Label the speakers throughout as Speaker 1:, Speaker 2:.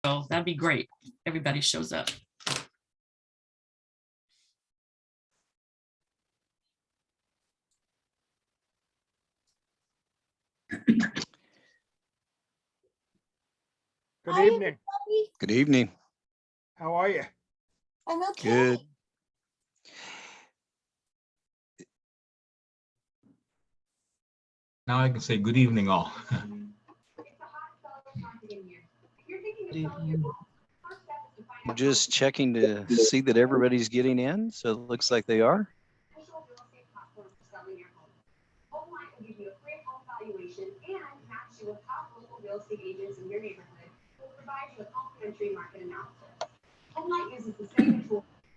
Speaker 1: So that'd be great. Everybody shows up.
Speaker 2: Good evening.
Speaker 3: Good evening.
Speaker 2: How are you?
Speaker 4: I'm okay.
Speaker 3: Good.
Speaker 5: Now I can say good evening all.
Speaker 3: I'm just checking to see that everybody's getting in. So it looks like they are.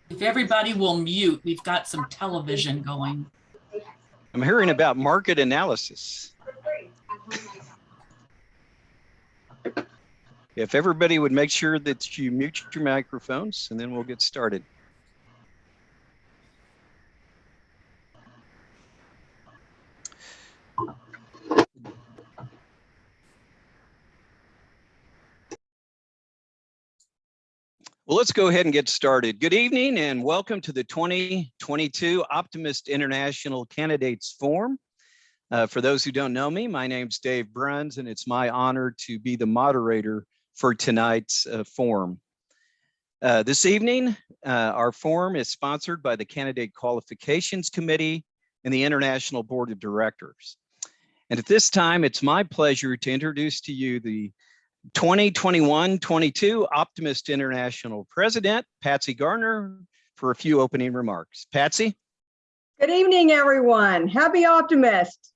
Speaker 1: If everybody will mute, we've got some television going.
Speaker 3: I'm hearing about market analysis. If everybody would make sure that you mute your microphones, and then we'll get started. Well, let's go ahead and get started. Good evening and welcome to the 2022 Optimist International Candidates Forum. For those who don't know me, my name's Dave Bruns, and it's my honor to be the moderator for tonight's forum. This evening, our forum is sponsored by the Candidate Qualifications Committee and the International Board of Directors. And at this time, it's my pleasure to introduce to you the 2021-22 Optimist International President, Patsy Garner, for a few opening remarks. Patsy?
Speaker 6: Good evening, everyone. Happy Optimist.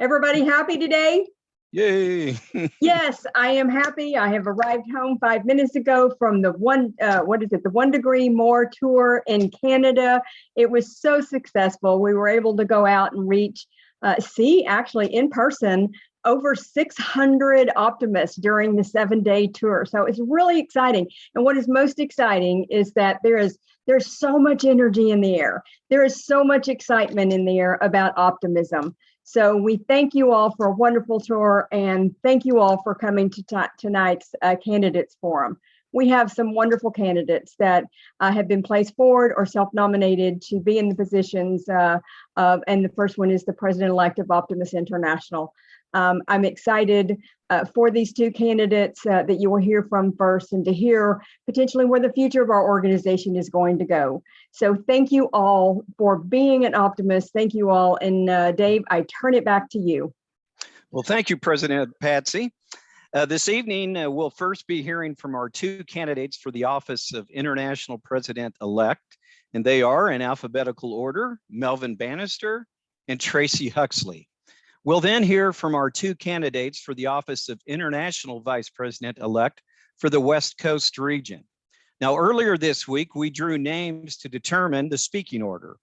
Speaker 6: Everybody happy today?
Speaker 3: Yay.
Speaker 6: Yes, I am happy. I have arrived home 5 minutes ago from the the 1 Degree More tour in Canada. It was so successful. We were able to go out and reach, actually in person, over 600 optimists during the 7-day tour. So it's really exciting. And what is most exciting is that there's so much energy in the air. There is so much excitement in the air about optimism. So we thank you all for a wonderful tour, and thank you all for coming to tonight's Candidates Forum. We have some wonderful candidates that have been placed forward or self-nominated to be in the positions and the first one is the President-elect of Optimist International. I'm excited for these two candidates that you will hear from first, and to hear potentially where the future of our organization is going to go. So thank you all for being an optimist. Thank you all. And Dave, I turn it back to you.
Speaker 3: Well, thank you, President Patsy. This evening, we'll first be hearing from our two candidates for the office of International President-elect, and they are in alphabetical order, Melvin Bannister and Tracy Huxley. We'll then hear from our two candidates for the office of International Vice President-elect for the West Coast region. Now, earlier this week, we drew names to determine the speaking order.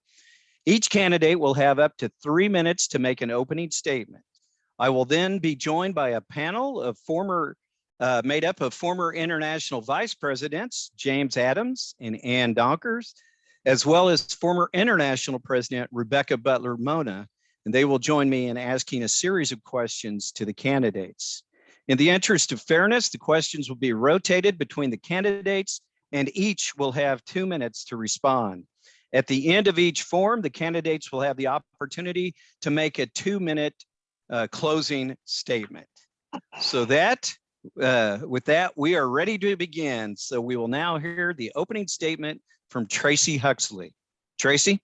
Speaker 3: Each candidate will have up to 3 minutes to make an opening statement. I will then be joined by a panel of made up of former international vice presidents, James Adams and Ann Donkers, as well as former international president, Rebecca Butler-Mona, and they will join me in asking a series of questions to the candidates. In the interest of fairness, the questions will be rotated between the candidates, and each will have 2 minutes to respond. At the end of each forum, the candidates will have the opportunity to make a 2-minute closing statement. So with that, we are ready to begin. So we will now hear the opening statement from Tracy Huxley. Tracy?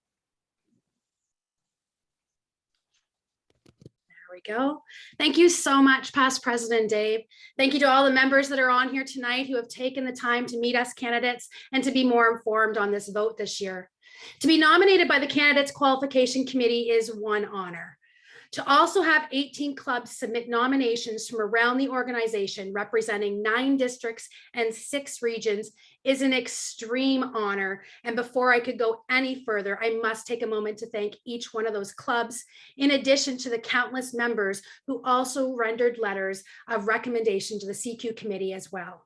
Speaker 4: We go. Thank you so much, past President Dave. Thank you to all the members that are on here tonight who have taken the time to meet us candidates and to be more informed on this vote this year. To be nominated by the Candidates Qualification Committee is one honor. To also have 18 clubs submit nominations from around the organization representing 9 districts and 6 regions is an extreme honor. And before I could go any further, I must take a moment to thank each one of those clubs, in addition to the countless members who also rendered letters of recommendation to the CQ committee as well.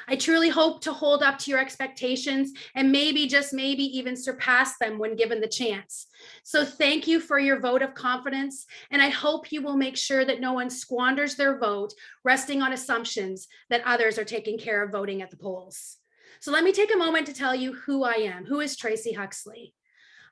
Speaker 4: I truly hope to hold up to your expectations and maybe, just maybe, even surpass them when given the chance. So thank you for your vote of confidence, and I hope you will make sure that no one squanders their vote resting on assumptions that others are taking care of voting at the polls. So let me take a moment to tell you who I am. Who is Tracy Huxley?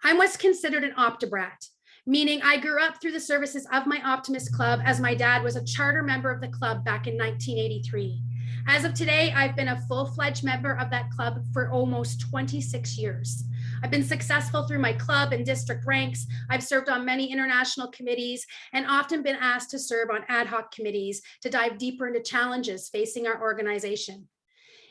Speaker 4: I'm what's considered an optibrat, meaning I grew up through the services of my Optimist Club, as my dad was a charter member of the club back in 1983. As of today, I've been a full-fledged member of that club for almost 26 years. I've been successful through my club and district ranks. I've served on many international committees and often been asked to serve on ad hoc committees to dive deeper into challenges facing our organization.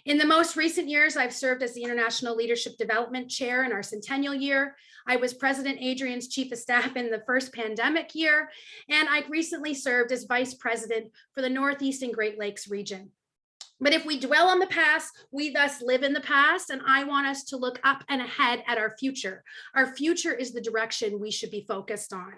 Speaker 4: In the most recent years, I've served as the International Leadership Development Chair in our centennial year. I was President Adrian's Chief of Staff in the first pandemic year, and I recently served as Vice President for the Northeast and Great Lakes region. But if we dwell on the past, we thus live in the past, and I want us to look up and ahead at our future. Our future is the direction we should be focused on.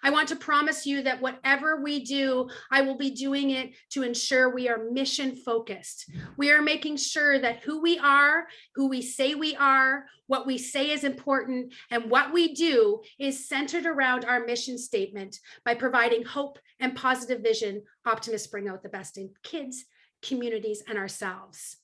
Speaker 4: I want to promise you that whatever we do, I will be doing it to ensure we are mission focused. We are making sure that who we are, who we say we are, what we say is important, and what we do is centered around our mission statement by providing hope and positive vision. Optimists bring out the best in kids, communities, and ourselves.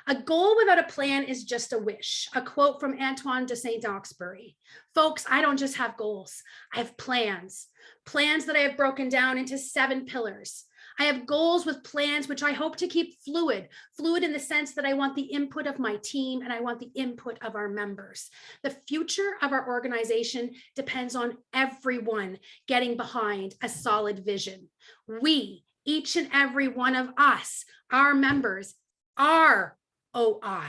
Speaker 4: A goal without a plan is just a wish. A quote from Antoine de Saint-Exupéry. Folks, I don't just have goals. I have plans that I have broken down into 7 pillars. I have goals with plans which I hope to keep fluid in the sense that I want the input of my team and I want the input of our members. The future of our organization depends on everyone getting behind a solid vision. We, each and every one of us, our members, are OI.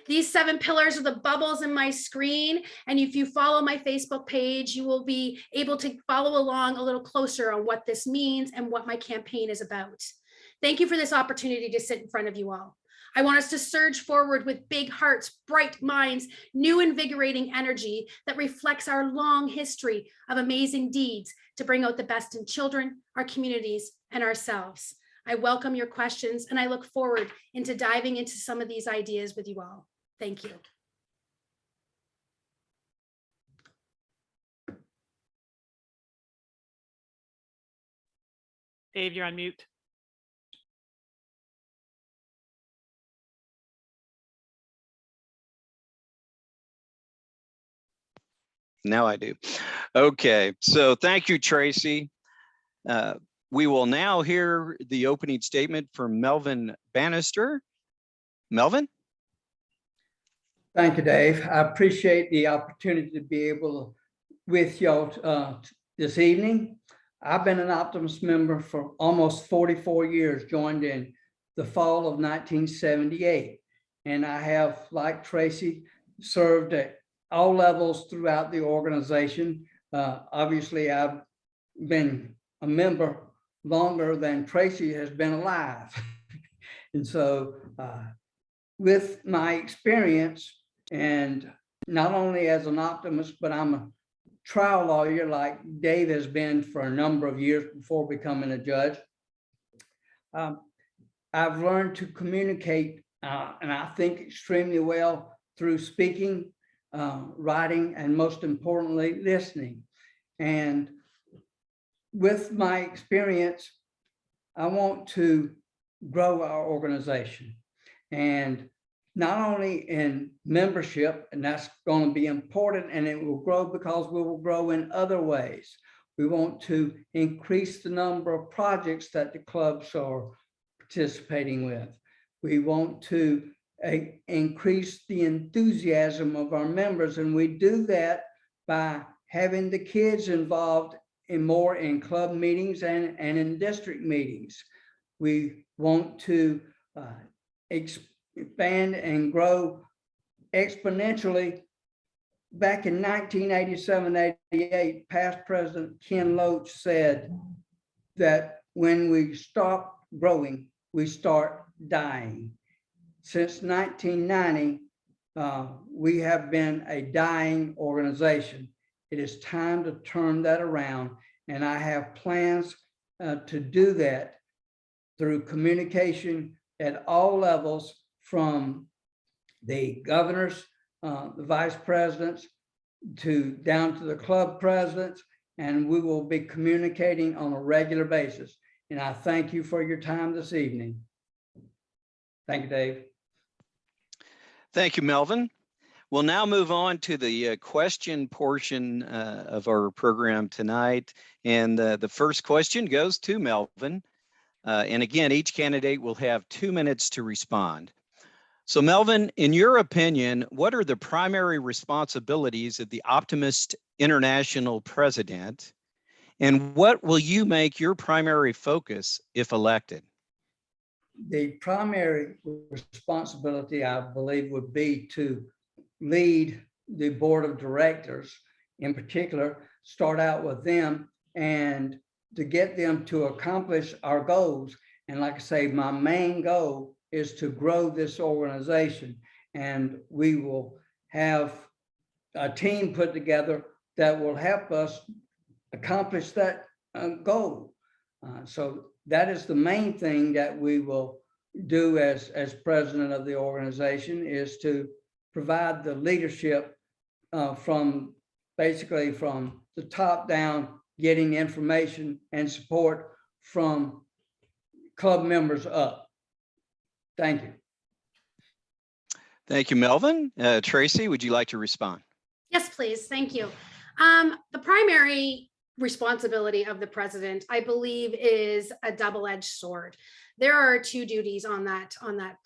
Speaker 4: These 7 pillars are the bubbles in my screen. And if you follow my Facebook page, you will be able to follow along a little closer on what this means and what my campaign is about. Thank you for this opportunity to sit in front of you all. I want us to surge forward with big hearts, bright minds, new invigorating energy that reflects our long history of amazing deeds to bring out the best in children, our communities, and ourselves. I welcome your questions, and I look forward into diving into some of these ideas with you all. Thank you.
Speaker 2: Dave, you're on mute.
Speaker 3: Now I do. Okay, so thank you, Tracy. We will now hear the opening statement from Melvin Bannister. Melvin?
Speaker 5: Thank you, Dave. I appreciate the opportunity to be able with y'all this evening. I've been an Optimist member for almost 44 years, joined in the fall of 1978. And I have, like Tracy, served at all levels throughout the organization. Obviously, I've been a member longer than Tracy has been alive. And so with my experience, and not only as an optimist, but I'm a trial lawyer like Dave has been for a number of years before becoming a judge. I've learned to communicate, and I think extremely well through speaking, writing, and most importantly, listening. And with my experience, I want to grow our organization, and not only in membership, and that's going to be important, and it will grow because we will grow in other ways. We want to increase the number of projects that the clubs are participating with. We want to increase the enthusiasm of our members, and we do that by having the kids involved more in club meetings and in district meetings. We want to expand and grow exponentially. Back in 1987-88, past President Ken Loach said that when we stop growing, we start dying. Since 1990, we have been a dying organization. It is time to turn that around, and I have plans to do that through communication at all levels from the governors, the vice presidents, down to the club presidents, and we will be communicating on a regular basis. And I thank you for your time this evening. Thank you, Dave.
Speaker 3: Thank you, Melvin. We'll now move on to the question portion of our program tonight. And the first question goes to Melvin. And again, each candidate will have 2 minutes to respond. So Melvin, in your opinion, what are the primary responsibilities of the Optimist International president? And what will you make your primary focus if elected?
Speaker 5: The primary responsibility, I believe, would be to lead the board of directors, in particular, start out with them and to get them to accomplish our goals. And like I say, my main goal is to grow this organization, and we will have a team put together that will help us accomplish that goal. So that is the main thing that we will do as president of the organization, is to provide the leadership from the top down, getting information and support from club members up. Thank you.
Speaker 3: Thank you, Melvin. Tracy, would you like to respond?
Speaker 4: Yes, please. Thank you. The primary responsibility of the president, I believe, is a double-edged sword. There are two duties on that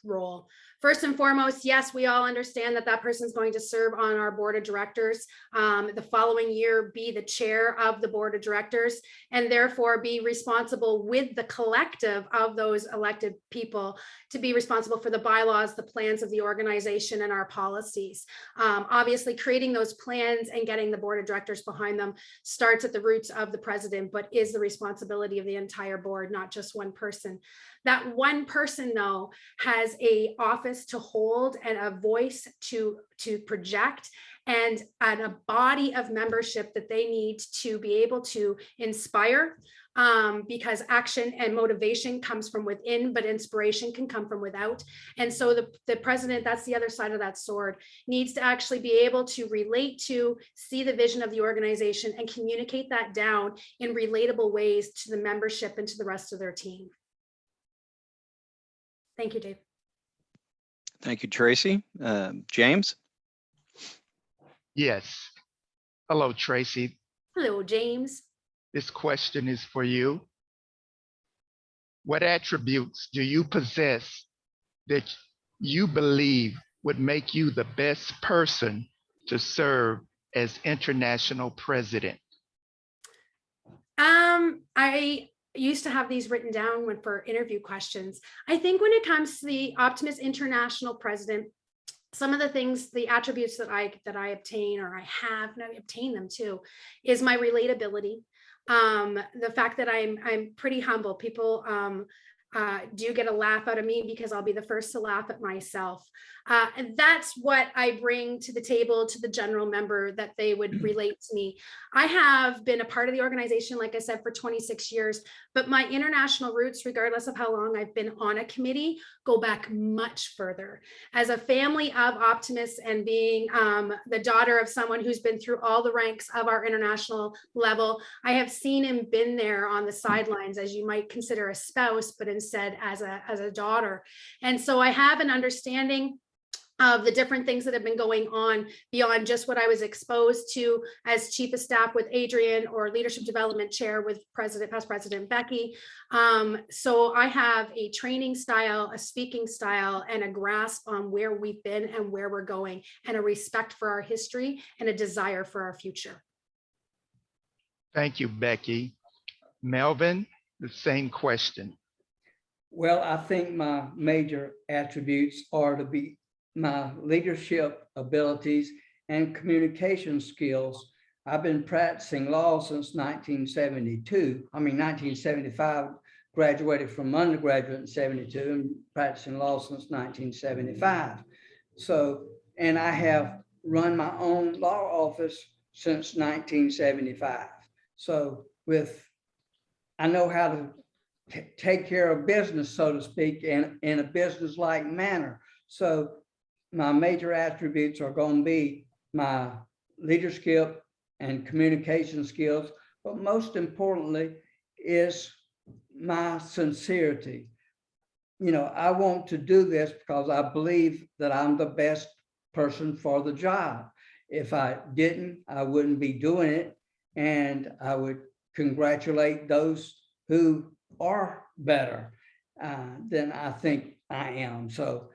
Speaker 4: role. First and foremost, yes, we all understand that that person is going to serve on our board of directors, the following year be the chair of the board of directors, and therefore be responsible with the collective of those elected people to be responsible for the bylaws, the plans of the organization, and our policies. Obviously, creating those plans and getting the board of directors behind them starts at the roots of the president, but is the responsibility of the entire board, not just one person. That one person, though, has an office to hold and a voice to project, and a body of membership that they need to be able to inspire, because action and motivation comes from within, but inspiration can come from without. And so the president, that's the other side of that sword, needs to actually be able to relate to, see the vision of the organization, and communicate that down in relatable ways to the membership and to the rest of their team. Thank you, Dave.
Speaker 3: Thank you, Tracy. James?
Speaker 2: Yes. Hello, Tracy.
Speaker 4: Hello, James.
Speaker 2: This question is for you. What attributes do you possess that you believe would make you the best person to serve as international president?
Speaker 4: I used to have these written down for interview questions. I think when it comes to the Optimist International president, some of the things, the attributes that I obtain, or I have, and I obtain them too, is my relatability. The fact that I'm pretty humble. People do get a laugh out of me because I'll be the first to laugh at myself. And that's what I bring to the table to the general member, that they would relate to me. I have been a part of the organization, like I said, for 26 years, but my international roots, regardless of how long I've been on a committee, go back much further. As a family of optimists, and being the daughter of someone who's been through all the ranks of our international level, I have seen and been there on the sidelines, as you might consider a spouse, but instead as a daughter. And so I have an understanding of the different things that have been going on beyond just what I was exposed to as chief of staff with Adrian, or leadership development chair with past President Becky. So I have a training style, a speaking style, and a grasp on where we've been and where we're going, and a respect for our history and a desire for our future.
Speaker 2: Thank you, Becky. Melvin, the same question.
Speaker 5: Well, I think my major attributes are to be my leadership abilities and communication skills. I've been practicing law since 1975, graduated from undergraduate in 72, and practicing law since 1975. So, and I have run my own law office since 1975. So I know how to take care of business, so to speak, in a business-like manner. So my major attributes are going to be my leadership and communication skills, but most importantly is my sincerity. You know, I want to do this because I believe that I'm the best person for the job. If I didn't, I wouldn't be doing it. And I would congratulate those who are better than I think I am. So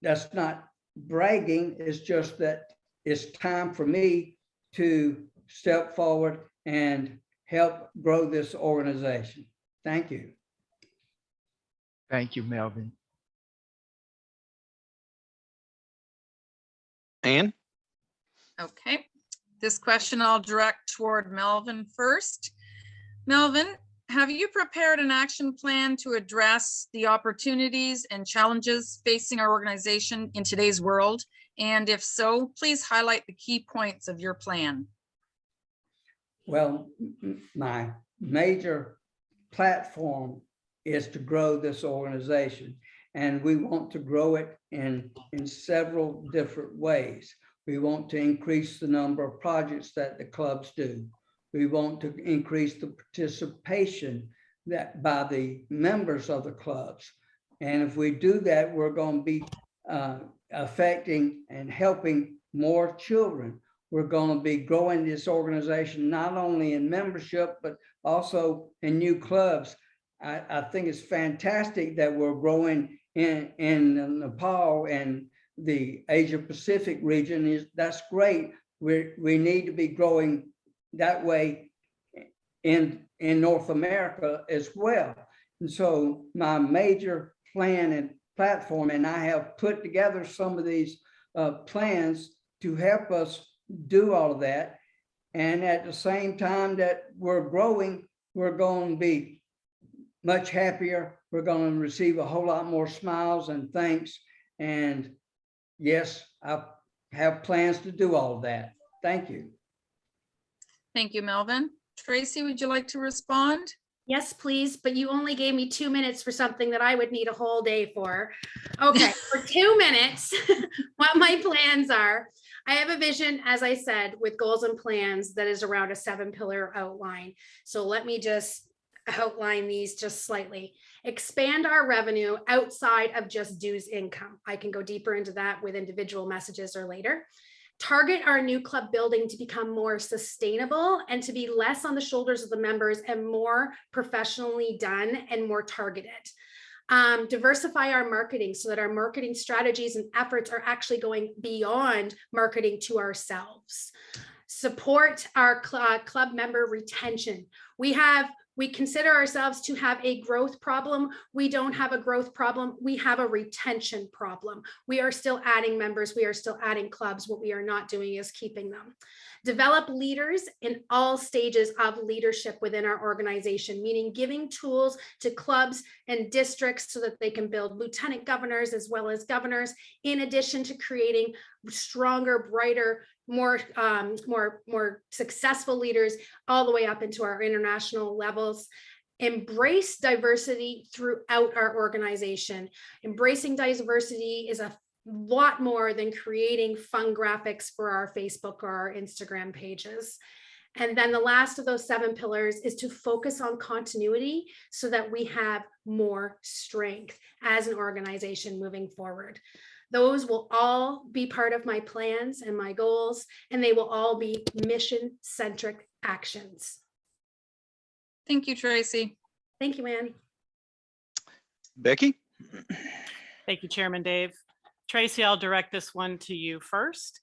Speaker 5: that's not bragging. It's just that it's time for me to step forward and help grow this organization. Thank you.
Speaker 2: Thank you, Melvin.
Speaker 3: Ann?
Speaker 7: Okay, this question I'll direct toward Melvin first. Melvin, have you prepared an action plan to address the opportunities and challenges facing our organization in today's world? And if so, please highlight the key points of your plan.
Speaker 5: Well, my major platform is to grow this organization, and we want to grow it in several different ways. We want to increase the number of projects that the clubs do. We want to increase the participation that by the members of the clubs. And if we do that, we're going to be affecting and helping more children. We're going to be growing this organization, not only in membership, but also in new clubs. I think it's fantastic that we're growing in Nepal and the Asia Pacific region. That's great. We need to be growing that way in North America as well. And so my major plan and platform, and I have put together some of these plans to help us do all of that. And at the same time that we're growing, we're going to be much happier. We're going to receive a whole lot more smiles and thanks. And yes, I have plans to do all of that. Thank you.
Speaker 7: Thank you, Melvin. Tracy, would you like to respond?
Speaker 4: Yes, please, but you only gave me 2 minutes for something that I would need a whole day for. Okay, for 2 minutes, what my plans are. I have a vision, as I said, with goals and plans that is around a 7-pillar outline. So let me just outline these just slightly. Expand our revenue outside of just dues income. I can go deeper into that with individual messages or later. Target our new club building to become more sustainable and to be less on the shoulders of the members and more professionally done and more targeted. Diversify our marketing so that our marketing strategies and efforts are actually going beyond marketing to ourselves. Support our club member retention. We consider ourselves to have a growth problem. We don't have a growth problem. We have a retention problem. We are still adding members. We are still adding clubs. What we are not doing is keeping them. Develop leaders in all stages of leadership within our organization, meaning giving tools to clubs and districts so that they can build lieutenant governors as well as governors, in addition to creating stronger, brighter, more successful leaders all the way up into our international levels. Embrace diversity throughout our organization. Embracing diversity is a lot more than creating fun graphics for our Facebook or our Instagram pages. And then the last of those 7 pillars is to focus on continuity so that we have more strength as an organization moving forward. Those will all be part of my plans and my goals, and they will all be mission-centric actions.
Speaker 7: Thank you, Tracy.
Speaker 4: Thank you, Ann.
Speaker 3: Becky?
Speaker 8: Thank you, Chairman Dave. Tracy, I'll direct this one to you first.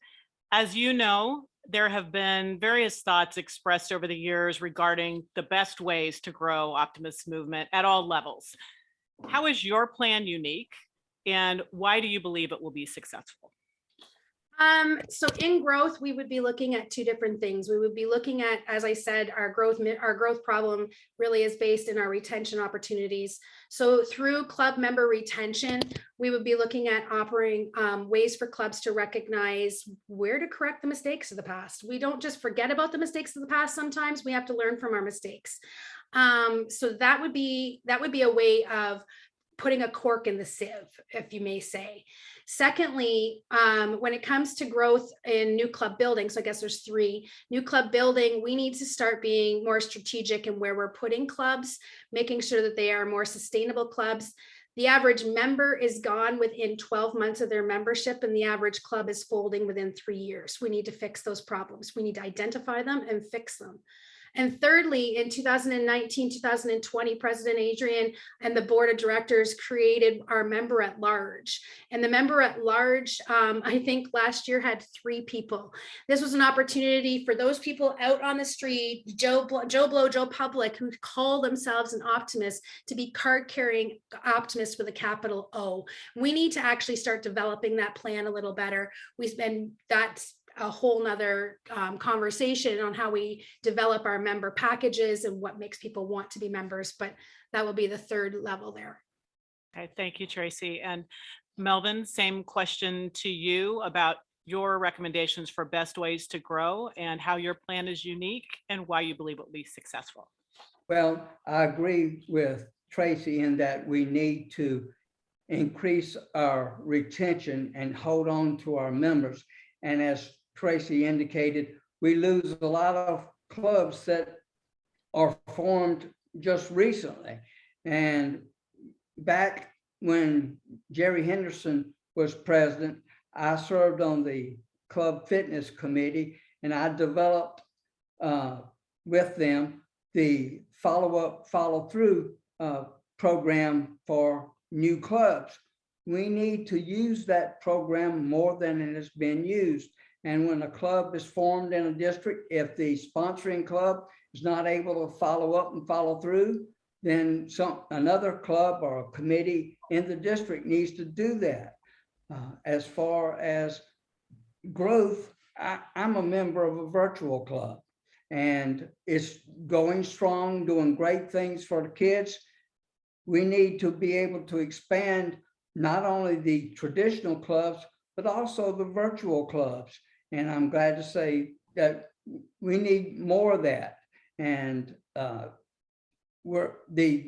Speaker 8: As you know, there have been various thoughts expressed over the years regarding the best ways to grow Optimist movement at all levels. How is your plan unique, and why do you believe it will be successful?
Speaker 4: So in growth, we would be looking at 2 different things. We would be looking at, as I said, our growth problem really is based in our retention opportunities. So through club member retention, we would be looking at offering ways for clubs to recognize where to correct the mistakes of the past. We don't just forget about the mistakes of the past. Sometimes we have to learn from our mistakes. So that would be a way of putting a cork in the sieve, if you may say. Secondly, when it comes to growth in new club buildings, so I guess there's 3 new club building, we need to start being more strategic in where we're putting clubs, making sure that they are more sustainable clubs. The average member is gone within 12 months of their membership, and the average club is folding within 3 years. We need to fix those problems. We need to identify them and fix them. And thirdly, in 2019, 2020, President Adrian and the board of directors created our member at large. And the member at large, I think last year had 3 people. This was an opportunity for those people out on the street, Joe Blow, Joe Public, who call themselves an optimist, to be card carrying optimists with a capital O. We need to actually start developing that plan a little better. That's a whole nother conversation on how we develop our member packages and what makes people want to be members, but that will be the 3rd level there.
Speaker 8: Okay, thank you, Tracy. And Melvin, same question to you about your recommendations for best ways to grow and how your plan is unique and why you believe it will be successful.
Speaker 5: Well, I agree with Tracy in that we need to increase our retention and hold on to our members. And as Tracy indicated, we lose a lot of clubs that are formed just recently. And back when Jerry Henderson was president, I served on the club fitness committee, and I developed with them the follow-through program for new clubs. We need to use that program more than it has been used. And when a club is formed in a district, if the sponsoring club is not able to follow up and follow through, then another club or a committee in the district needs to do that. As far as growth, I'm a member of a virtual club, and it's going strong, doing great things for the kids. We need to be able to expand not only the traditional clubs, but also the virtual clubs. And I'm glad to say that we need more of that. And the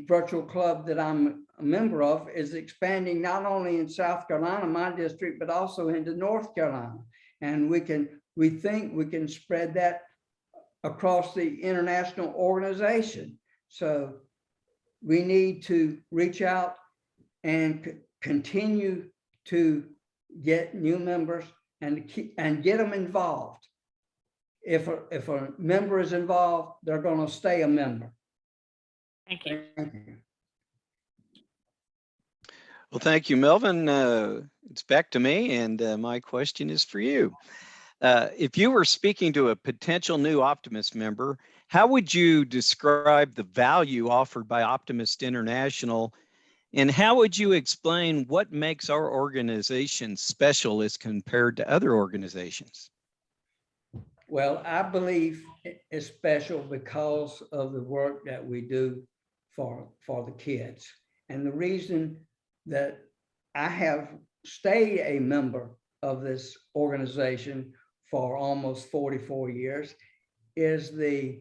Speaker 5: virtual club that I'm a member of is expanding not only in South Carolina, my district, but also into North Carolina. And we think we can spread that across the international organization. So we need to reach out and continue to get new members and get them involved. If a member is involved, they're going to stay a member.
Speaker 8: Thank you.
Speaker 5: Thank you.
Speaker 3: Well, thank you, Melvin. It's back to me, and my question is for you. If you were speaking to a potential new Optimist member, how would you describe the value offered by Optimist International, and how would you explain what makes our organization special as compared to other organizations?
Speaker 5: Well, I believe it's special because of the work that we do for the kids. And the reason that I have stayed a member of this organization for almost 44 years is the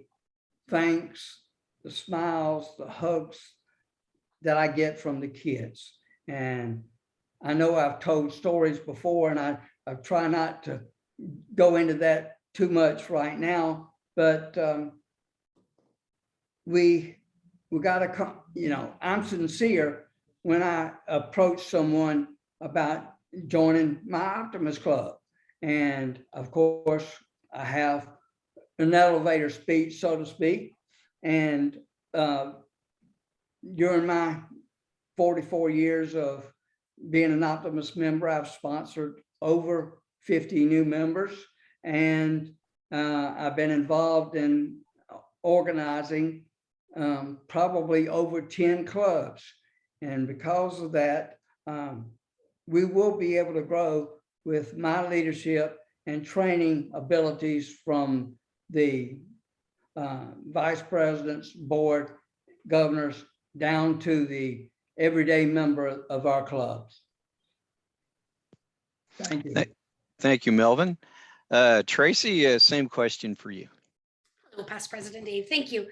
Speaker 5: thanks, the smiles, the hugs that I get from the kids. And I know I've told stories before, and I try not to go into that too much right now, but we got to come, I'm sincere when I approach someone about joining my Optimist Club. And of course, I have an elevator speech, so to speak. And during my 44 years of being an Optimist member, I've sponsored over 50 new members, and I've been involved in organizing probably over 10 clubs. And because of that, we will be able to grow with my leadership and training abilities from the vice presidents, board, governors, down to the everyday member of our clubs. Thank you.
Speaker 3: Thank you, Melvin. Tracy, same question for you.
Speaker 4: Hello, Past President Dave. Thank you.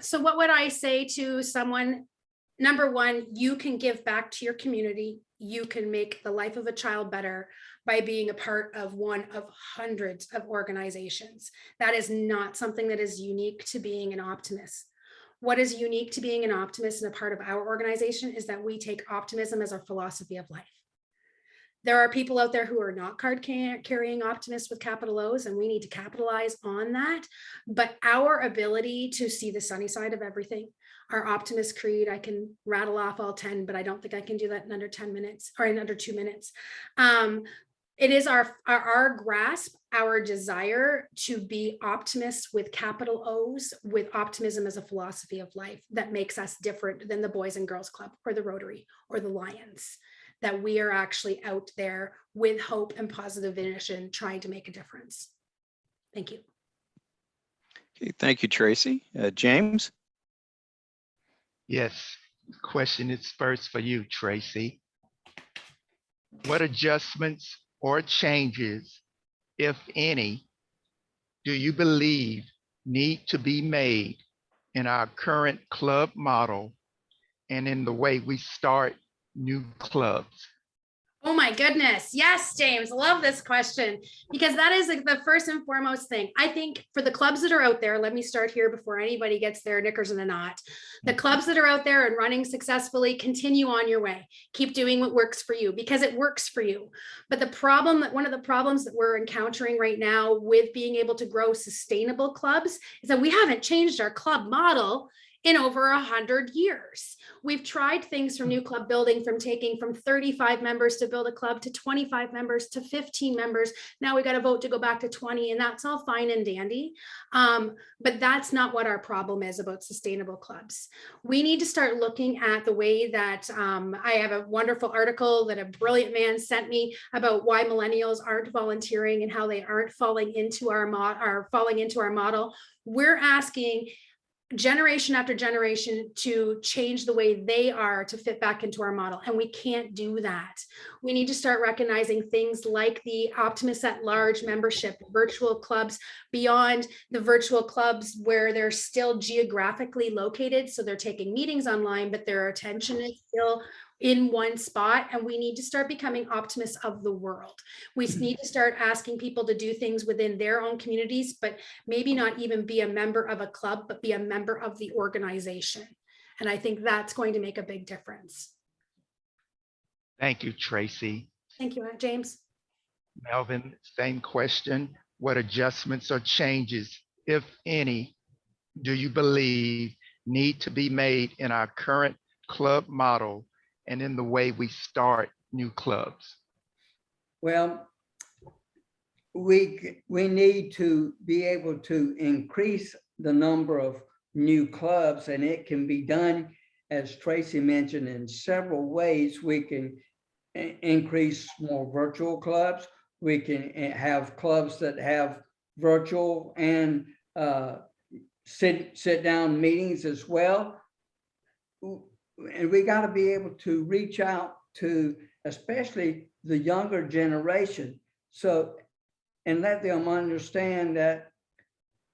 Speaker 4: So what would I say to someone Number one, you can give back to your community. You can make the life of a child better by being a part of one of hundreds of organizations. That is not something that is unique to being an optimist. What is unique to being an optimist and a part of our organization is that we take optimism as our philosophy of life. There are people out there who are not card carrying optimists with capital O's, and we need to capitalize on that. But our ability to see the sunny side of everything, our optimist creed, I can rattle off all 10, but I don't think I can do that in under 10 minutes or in under 2 minutes. It is our grasp, our desire to be optimists with capital O's, with optimism as a philosophy of life that makes us different than the Boys and Girls Club or the Rotary or the Lions, that we are actually out there with hope and positive vision trying to make a difference. Thank you.
Speaker 3: Okay, thank you, Tracy. James?
Speaker 2: Yes, question is first for you, Tracy. What adjustments or changes, if any, do you believe need to be made in our current club model and in the way we start new clubs?
Speaker 4: Oh my goodness. Yes, James, love this question, because that is like the first and foremost thing. I think for the clubs that are out there, let me start here before anybody gets their knickers in a knot. The clubs that are out there and running successfully, continue on your way. Keep doing what works for you because it works for you. But one of the problems that we're encountering right now with being able to grow sustainable clubs is that we haven't changed our club model in over 100 years. We've tried things from new club building, from taking from 35 members to build a club to 25 members to 15 members. Now we got to vote to go back to 20, and that's all fine and dandy. But that's not what our problem is about sustainable clubs. We need to start looking at the way that I have a wonderful article that a brilliant man sent me about why millennials aren't volunteering and how they aren't falling into our model. We're asking generation after generation to change the way they are to fit back into our model. And we can't do that. We need to start recognizing things like the Optimists at Large membership, virtual clubs, beyond the virtual clubs where they're still geographically located. So they're taking meetings online, but their attention is still in one spot. And we need to start becoming optimists of the world. We need to start asking people to do things within their own communities, but maybe not even be a member of a club, but be a member of the organization. And I think that's going to make a big difference.
Speaker 2: Thank you, Tracy.
Speaker 4: Thank you, James.
Speaker 2: Melvin, same question. What adjustments or changes, if any, do you believe need to be made in our current club model and in the way we start new clubs?
Speaker 5: Well, we need to be able to increase the number of new clubs, and it can be done, as Tracy mentioned, in several ways. We can increase more virtual clubs. We can have clubs that have virtual and sit down meetings as well. And we got to be able to reach out to especially the younger generation, and let them understand that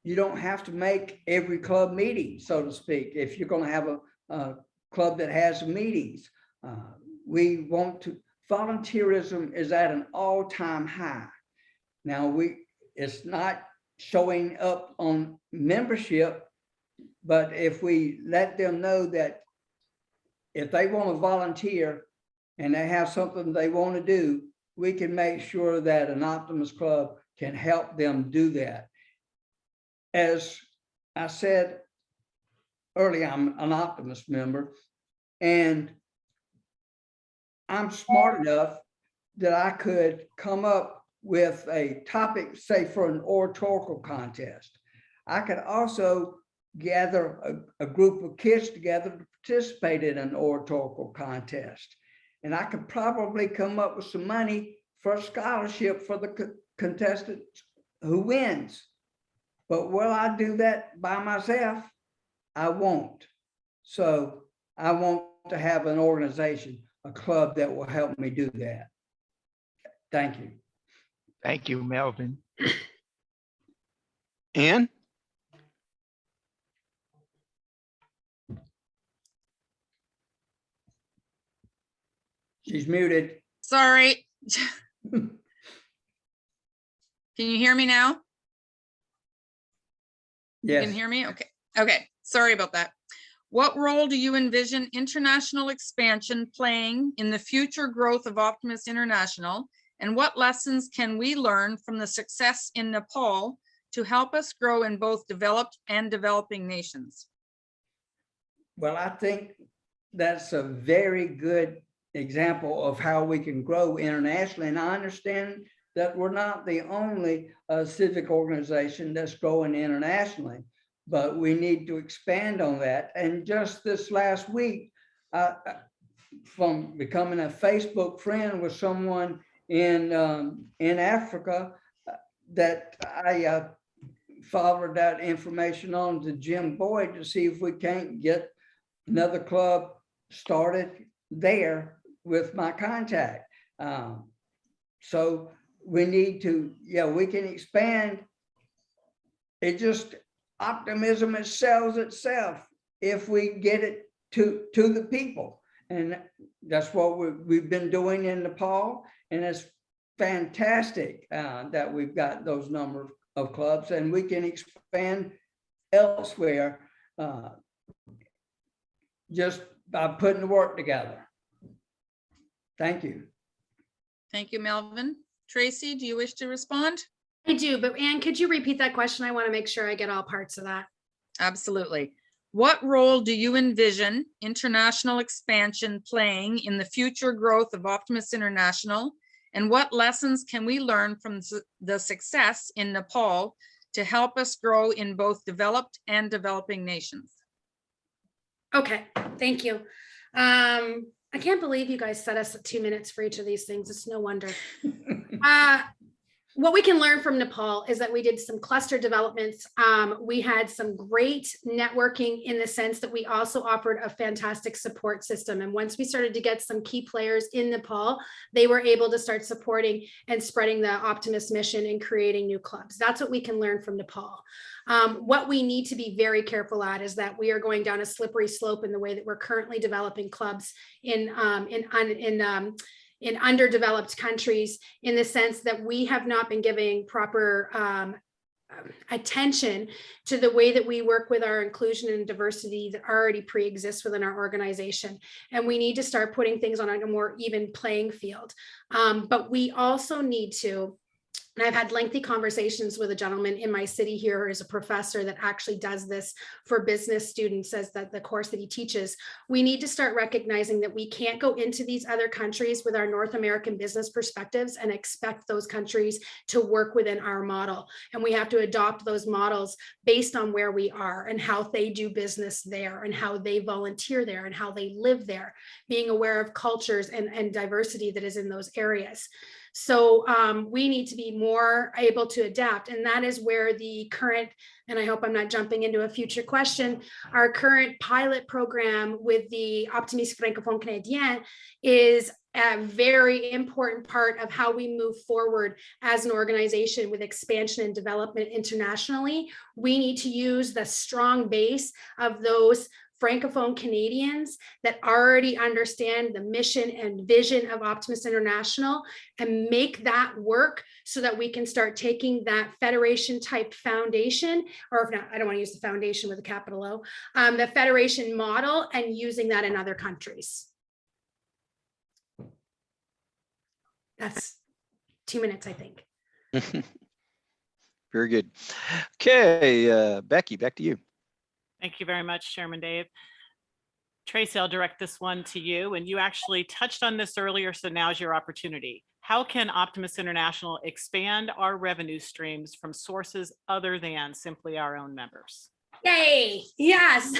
Speaker 5: you don't have to make every club meeting, so to speak. If you're going to have a club that has meetings, we want to. Volunteerism is at an all-time high. Now it's not showing up on membership, but if we let them know that if they want to volunteer and they have something they want to do, we can make sure that an Optimist Club can help them do that. As I said earlier, I'm an Optimist member, and I'm smart enough that I could come up with a topic, say for an oratorical contest. I could also gather a group of kids together to participate in an oratorical contest. And I could probably come up with some money for a scholarship for the contestant who wins. But will I do that by myself? I won't. So I want to have an organization, a club that will help me do that. Thank you.
Speaker 2: Thank you, Melvin.
Speaker 3: Ann?
Speaker 5: She's muted.
Speaker 7: Sorry. Can you hear me now? You
Speaker 5: Yes.
Speaker 7: can hear me? Okay. Okay. Sorry about that. What role do you envision international expansion playing in the future growth of Optimist International? And what lessons can we learn from the success in Nepal to help us grow in both developed and developing nations?
Speaker 5: Well, I think that's a very good example of how we can grow internationally. And I understand that we're not the only civic organization that's growing internationally, but we need to expand on that. And just this last week, from becoming a Facebook friend with someone in Africa, that I forwarded that information on to Jim Boyd to see if we can't get another club started there with my contact. So we need to, yeah, we can expand. It just, optimism, it sells itself if we get it to the people. And that's what we've been doing in Nepal. And it's fantastic that we've got those number of clubs, and we can expand elsewhere just by putting the work together. Thank you.
Speaker 7: Thank you, Melvin. Tracy, do you wish to respond?
Speaker 4: I do, but Anne, could you repeat that question? I want to make sure I get all parts of that.
Speaker 7: Absolutely. What role do you envision international expansion playing in the future growth of Optimist International? And what lessons can we learn from the success in Nepal to help us grow in both developed and developing nations?
Speaker 4: Okay, thank you. I can't believe you guys set us 2 minutes for each of these things. It's no wonder. What we can learn from Nepal is that we did some cluster developments. We had some great networking in the sense that we also offered a fantastic support system. And once we started to get some key players in Nepal, they were able to start supporting and spreading the Optimist mission and creating new clubs. That's what we can learn from Nepal. What we need to be very careful at is that we are going down a slippery slope in the way that we're currently developing clubs in underdeveloped countries, in the sense that we have not been giving proper attention to the way that we work with our inclusion and diversity that already pre-exists within our organization. And we need to start putting things on a more even playing field. But we also need to, and I've had lengthy conversations with a gentleman in my city here who is a professor that actually does this for business students as the course that he teaches. We need to start recognizing that we can't go into these other countries with our North American business perspectives and expect those countries to work within our model. And we have to adopt those models based on where we are and how they do business there and how they volunteer there and how they live there, being aware of cultures and diversity that is in those areas. So we need to be more able to adapt. And that is where the current, and I hope I'm not jumping into a future question, our current pilot program with the Optimist Francophone Canadien is a very important part of how we move forward as an organization with expansion and development internationally. We need to use the strong base of those Francophone Canadians that already understand the mission and vision of Optimist International and make that work so that we can start taking that federation type foundation, or if not, I don't want to use the foundation with a capital O, the federation model, and using that in other countries. That's 2 minutes, I think.
Speaker 3: Very good. Okay, Becky, back to you.
Speaker 8: Thank you very much, Chairman Dave. Tracy, I'll direct this one to you. And you actually touched on this earlier, so now's your opportunity. How can Optimist International expand our revenue streams from sources other than simply our own members?
Speaker 4: Yay, yes.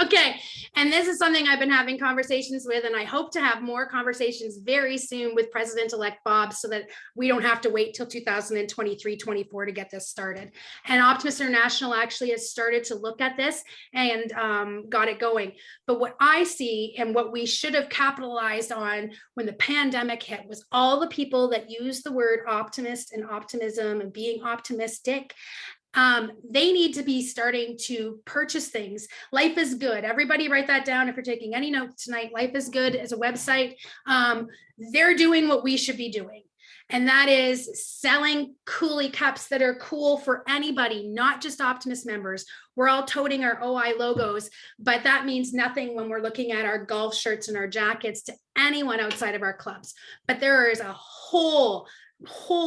Speaker 4: Okay. And this is something I've been having conversations with, and I hope to have more conversations very soon with President-elect Bob so that we don't have to wait till 2023-24 to get this started. And Optimist International actually has started to look at this and got it going. But what I see and what we should have capitalized on when the pandemic hit was all the people that use the word optimist and optimism and being optimistic they need to be starting to purchase things. Life is Good. Everybody write that down if you're taking any notes tonight. Life is Good is a website. They're doing what we should be doing. And that is selling Cooley cups that are cool for anybody, not just Optimist members. We're all toting our OI logos, but that means nothing when we're looking at our golf shirts and our jackets to anyone outside of our clubs. But there is a whole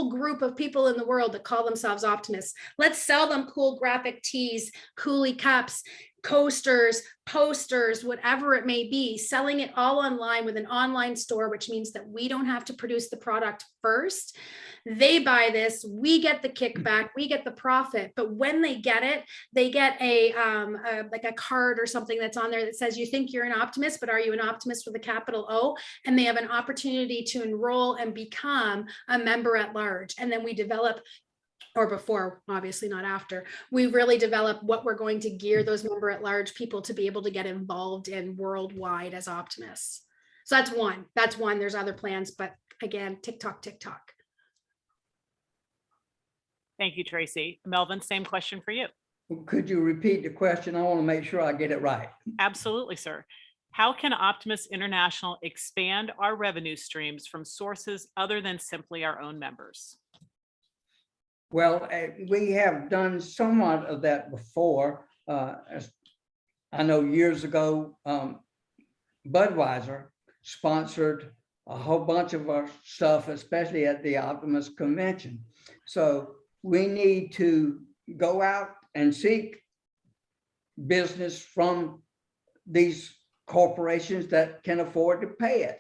Speaker 4: group of people in the world that call themselves optimists. Let's sell them cool graphic tees, Cooley cups, coasters, posters, whatever it may be, selling it all online with an online store, which means that we don't have to produce the product first. They buy this, we get the kickback, we get the profit. But when they get it, they get a like a card or something that's on there that says, you think you're an optimist, but are you an optimist with a capital O? And they have an opportunity to enroll and become a member at large. And then we develop, or before, obviously not after, we really develop what we're going to gear those member at large people to be able to get involved in worldwide as optimists. So that's one. There's other plans, but again, TikTok.
Speaker 8: Thank you, Tracy. Melvin, same question for you.
Speaker 5: Could you repeat the question? I want to make sure I get it right.
Speaker 8: Absolutely, sir. How can Optimist International expand our revenue streams from sources other than simply our own members?
Speaker 5: Well, we have done somewhat of that before. As I know years ago, Budweiser sponsored a whole bunch of our stuff, especially at the Optimist Convention. So we need to go out and seek business from these corporations that can afford to pay it.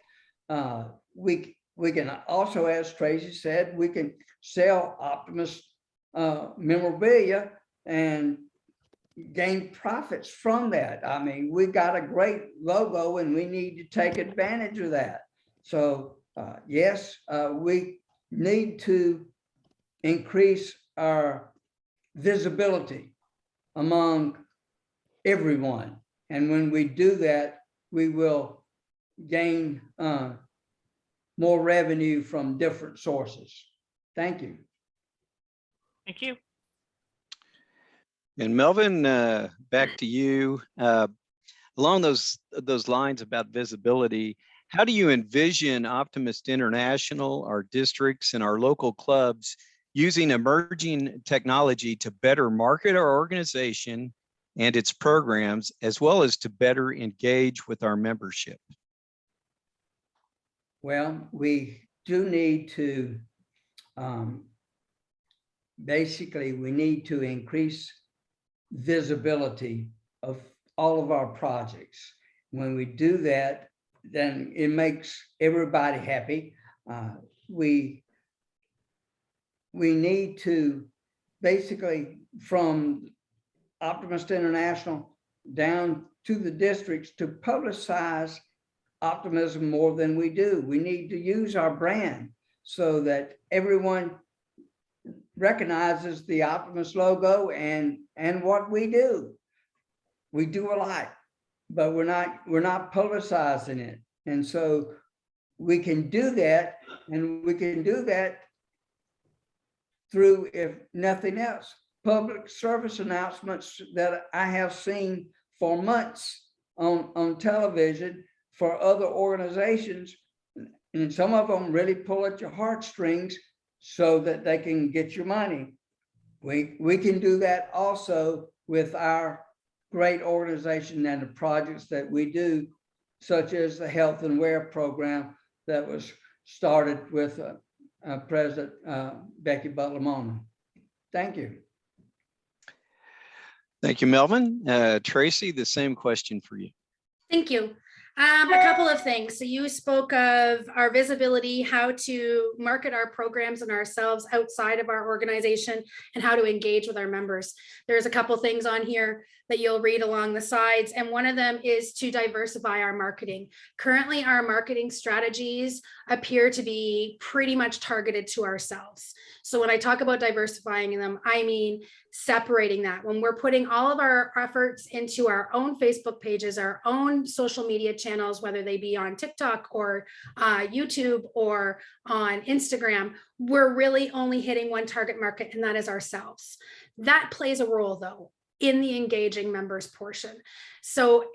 Speaker 5: We can also, as Tracy said, we can sell Optimist memorabilia and gain profits from that. I mean, we got a great logo and we need to take advantage of that. So yes, we need to increase our visibility among everyone. And when we do that, we will gain more revenue from different sources. Thank you.
Speaker 8: Thank you.
Speaker 3: And Melvin, back to you. Along those lines about visibility, how do you envision Optimist International, our districts, and our local clubs using emerging technology to better market our organization and its programs, as well as to better engage with our membership?
Speaker 5: Well, we do need to, basically, we need to increase visibility of all of our projects. When we do that, then it makes everybody happy. We need to basically, from Optimist International down to the districts, to publicize optimism more than we do. We need to use our brand so that everyone recognizes the Optimist logo and what we do. We do a lot, but we're not publicizing it. And so we can do that, and we can do that through, if nothing else, public service announcements that I have seen for months on television for other organizations. And some of them really pull at your heartstrings so that they can get your money. We can do that also with our great organization and the projects that we do, such as the Health and Wear program that was started with President Becky Butler-Mona. Thank you.
Speaker 3: Thank you, Melvin. Tracy, the same question for you.
Speaker 4: Thank you. A couple of things. So you spoke of our visibility, how to market our programs and ourselves outside of our organization, and how to engage with our members. There's a couple things on here that you'll read along the sides. And one of them is to diversify our marketing. Currently, our marketing strategies appear to be pretty much targeted to ourselves. So when I talk about diversifying them, I mean separating that. When we're putting all of our efforts into our own Facebook pages, our own social media channels, whether they be on TikTok or YouTube or on Instagram, we're really only hitting one target market, and that is ourselves. That plays a role though in the engaging members portion. So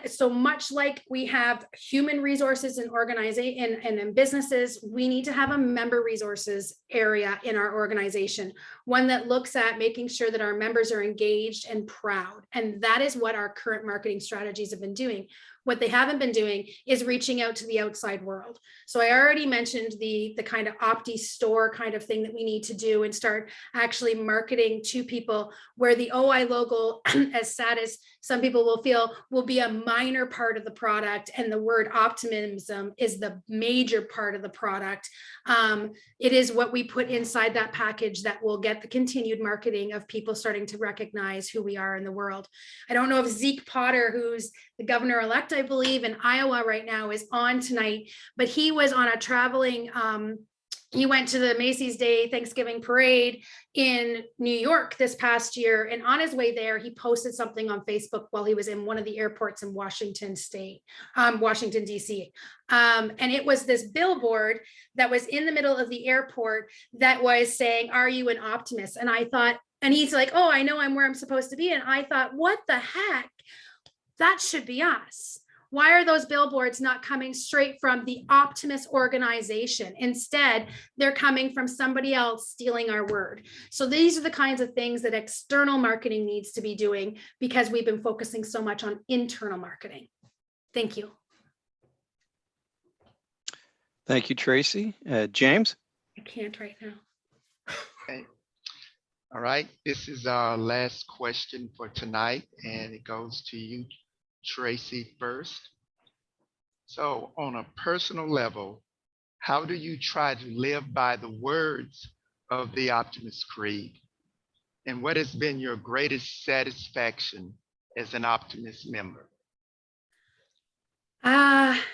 Speaker 4: so much like we have human resources in organization and in businesses, we need to have a member resources area in our organization, one that looks at making sure that our members are engaged and proud. And that is what our current marketing strategies have been doing. What they haven't been doing is reaching out to the outside world. So I already mentioned the kind of Opti store kind of thing that we need to do and start actually marketing to people, where the OI logo, as sad as some people will feel, will be a minor part of the product, and the word optimism is the major part of the product. It is what we put inside that package that will get the continued marketing of people starting to recognize who we are in the world. I don't know if Zeke Potter, who's the governor-elect, I believe, in Iowa right now, is on tonight, but he was on a traveling, he went to the Macy's Day Thanksgiving Parade in New York this past year. And on his way there, he posted something on Facebook while he was in one of the airports in Washington DC. And it was this billboard that was in the middle of the airport that was saying, "Are you an optimist?" And I thought, and he's like, "Oh, I know I'm where I'm supposed to be." And I thought, what the heck? That should be us. Why are those billboards not coming straight from the Optimist organization? Instead, they're coming from somebody else stealing our word. So these are the kinds of things that external marketing needs to be doing, because we've been focusing so much on internal marketing. Thank you.
Speaker 3: Thank you, Tracy. James?
Speaker 4: I can't right now.
Speaker 2: Okay. All right, this is our last question for tonight, and it goes to you, Tracy, first. So on a personal level, how do you try to live by the words of the Optimist Creed? And what has been your greatest satisfaction as an Optimist member?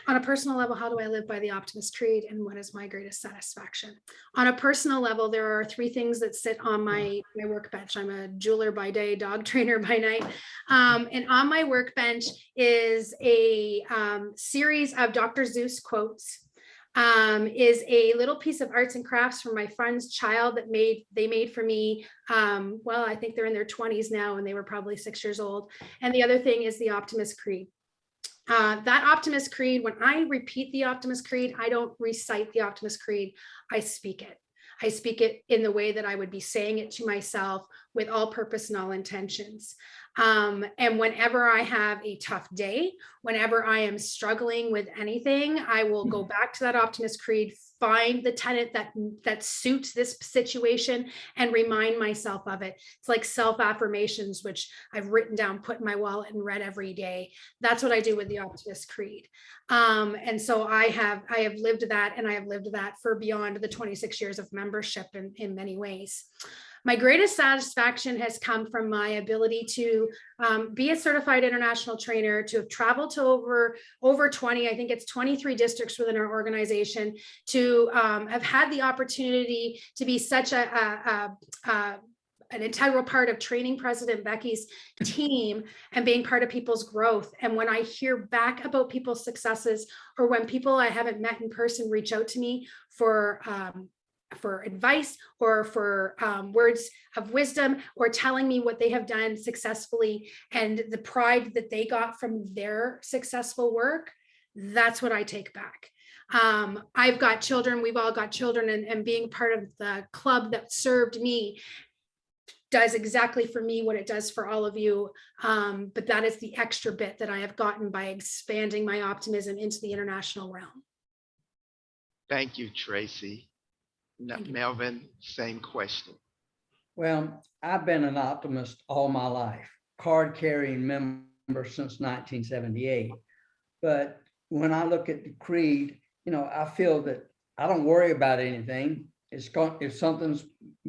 Speaker 4: On a personal level, how do I live by the Optimist Creed, and what is my greatest satisfaction? On a personal level, there are three things that sit on my workbench. I'm a jeweler by day, dog trainer by night. And on my workbench is a series of Dr. Seuss quotes, is a little piece of arts and crafts from my friend's child that they made for me. Well, I think they're in their 20s now, and they were probably 6 years old. And the other thing is the Optimist Creed. That Optimist Creed, when I repeat the Optimist Creed, I don't recite the Optimist Creed, I speak it. I speak it in the way that I would be saying it to myself, with all purpose and all intentions. And whenever I have a tough day, whenever I am struggling with anything, I will go back to that Optimist Creed, find the tenet that suits this situation, and remind myself of it. It's like self-affirmations, which I've written down, put in my wallet, and read every day. That's what I do with the Optimist Creed. And so I have lived that, and I have lived that for beyond the 26 years of membership in many ways. My greatest satisfaction has come from my ability to be a certified international trainer, to have traveled to over 20, I think it's 23 districts within our organization, to have had the opportunity to be such an integral part of training President Becky's team and being part of people's growth. And when I hear back about people's successes, or when people I haven't met in person reach out to me for advice, or for words of wisdom, or telling me what they have done successfully and the pride that they got from their successful work, that's what I take back. I've got children, we've all got children, and being part of the club that served me does exactly for me what it does for all of you. But that is the extra bit that I have gotten by expanding my optimism into the international realm.
Speaker 2: Thank you, Tracy. Melvin, same question.
Speaker 5: Well, I've been an optimist all my life, card-carrying member since 1978. But when I look at the creed, I feel that I don't worry about anything. If something's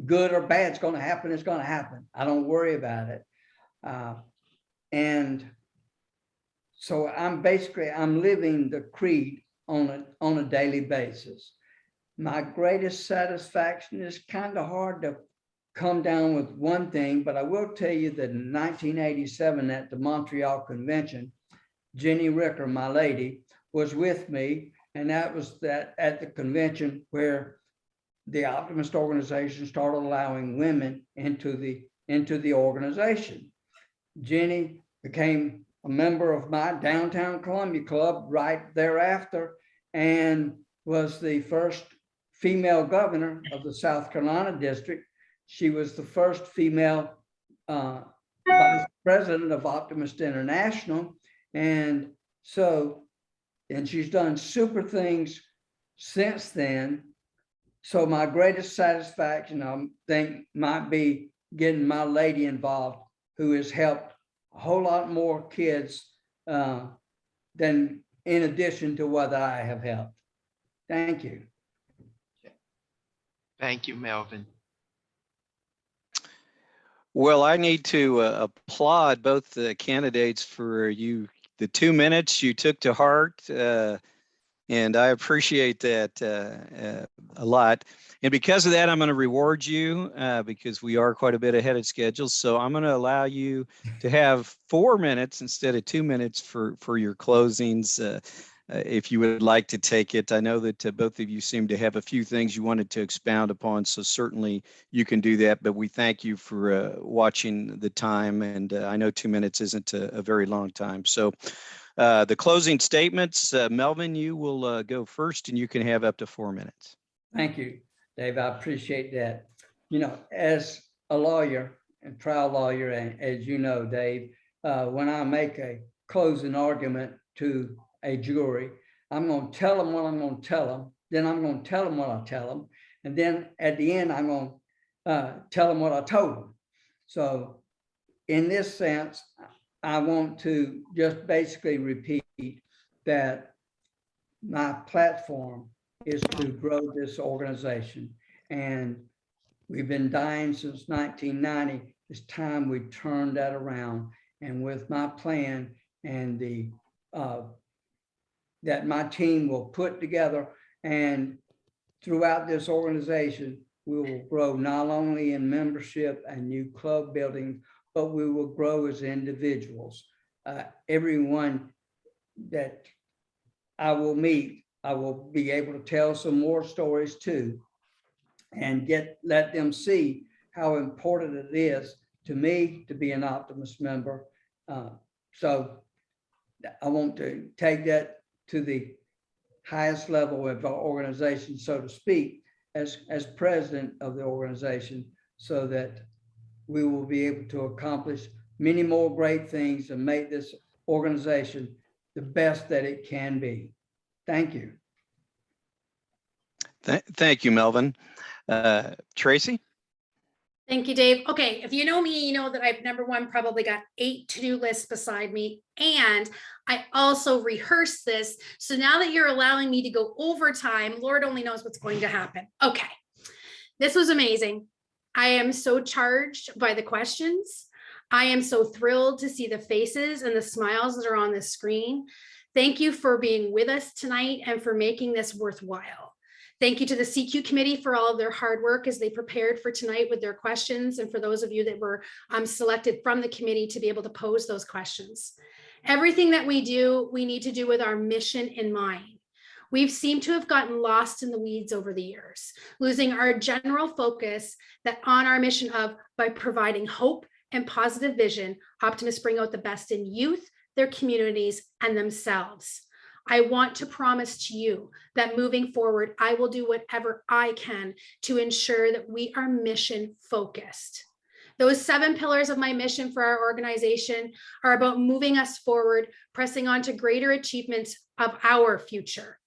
Speaker 5: good or bad, it's going to happen, it's going to happen. I don't worry about it. And so I'm living the creed on a daily basis. My greatest satisfaction is kind of hard to come down with one thing, but I will tell you that in 1987 at the Montreal Convention, Jenny Ricker, my lady, was with me, and that was at the convention where the Optimist organization started allowing women into the into the organization. Jenny became a member of my Downtown Columbia Club right thereafter and was the first female governor of the South Carolina district. She was the first female vice president of Optimist International. And she's done super things since then. So my greatest satisfaction, I think, might be getting my lady involved, who has helped a whole lot more kids than in addition to what I have helped. Thank you.
Speaker 2: Thank you, Melvin.
Speaker 3: Well, I need to applaud both the candidates for the 2 minutes you took to heart. And I appreciate that a lot. And because of that, I'm going to reward you because we are quite a bit ahead of schedule. So I'm going to allow you to have 4 minutes instead of 2 minutes for your closings. If you would like to take it. I know that both of you seem to have a few things you wanted to expound upon, so certainly you can do that, but we thank you for watching the time, and I know 2 minutes isn't a very long time. So the closing statements, Melvin, you will go first, and you can have up to 4 minutes.
Speaker 5: Thank you, Dave. I appreciate that. You know, as a lawyer and trial lawyer, and as you know, Dave, when I make a closing argument to a jury, I'm going to tell them what I'm going to tell them. Then I'm going to tell them what I tell them. And then at the end, I'm going to tell them what I told them. So in this sense, I want to just basically repeat that my platform is to grow this organization. And we've been dying since 1990. It's time we turn that around. And with my plan and the that my team will put together, and throughout this organization, we will grow not only in membership and new club building, but we will grow as individuals. Everyone that I will meet, I will be able to tell some more stories too, and let them see how important it is to me to be an Optimist member. So I want to take that to the highest level of our organization, so to speak, as president of the organization, so that we will be able to accomplish many more great things and make this organization the best that it can be. Thank you.
Speaker 3: Thank you, Melvin. Tracy?
Speaker 4: Thank you, Dave. Okay, if you know me, you know that I've, number one, probably got 8 to-do lists beside me. And I also rehearsed this. So now that you're allowing me to go overtime, Lord only knows what's going to happen. Okay, this was amazing. I am so charged by the questions. I am so thrilled to see the faces and the smiles that are on the screen. Thank you for being with us tonight and for making this worthwhile. Thank you to the CQ committee for all of their hard work as they prepared for tonight with their questions, and for those of you that were selected from the committee to be able to pose those questions. Everything that we do, we need to do with our mission in mind. We've seemed to have gotten lost in the weeds over the years, losing our general focus that on our mission of, by providing hope and positive vision, Optimists bring out the best in youth, their communities, and themselves. I want to promise to you that moving forward, I will do whatever I can to ensure that we are mission focused. Those 7 pillars of my mission for our organization are about moving us forward, pressing on to greater achievements of our future.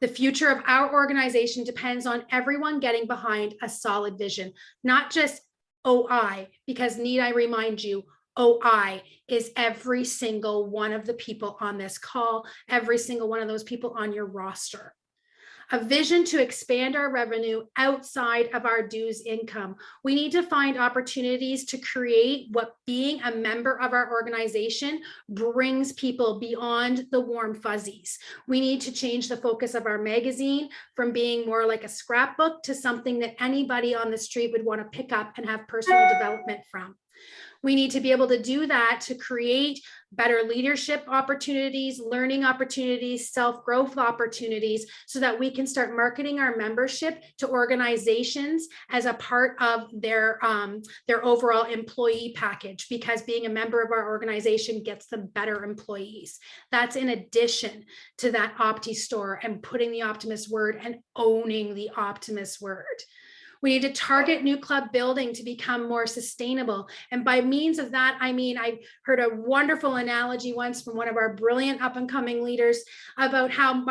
Speaker 4: The future of our organization depends on everyone getting behind a solid vision, not just OI, because need I remind you, OI is every single one of the people on this call, every single one of those people on your roster. A vision to expand our revenue outside of our dues income. We need to find opportunities to create what being a member of our organization brings people beyond the warm fuzzies. We need to change the focus of our magazine from being more like a scrapbook to something that anybody on the street would want to pick up and have personal development from. We need to be able to do that to create better leadership opportunities, learning opportunities, self-growth opportunities, so that we can start marketing our membership to organizations as a part of their overall employee package, because being a member of our organization gets them better employees. That's in addition to that Opti store and putting the Optimist word and owning the Optimist word. We need to target new club building to become more sustainable. And by means of that, I mean, I heard a wonderful analogy once from one of our brilliant up and coming leaders about how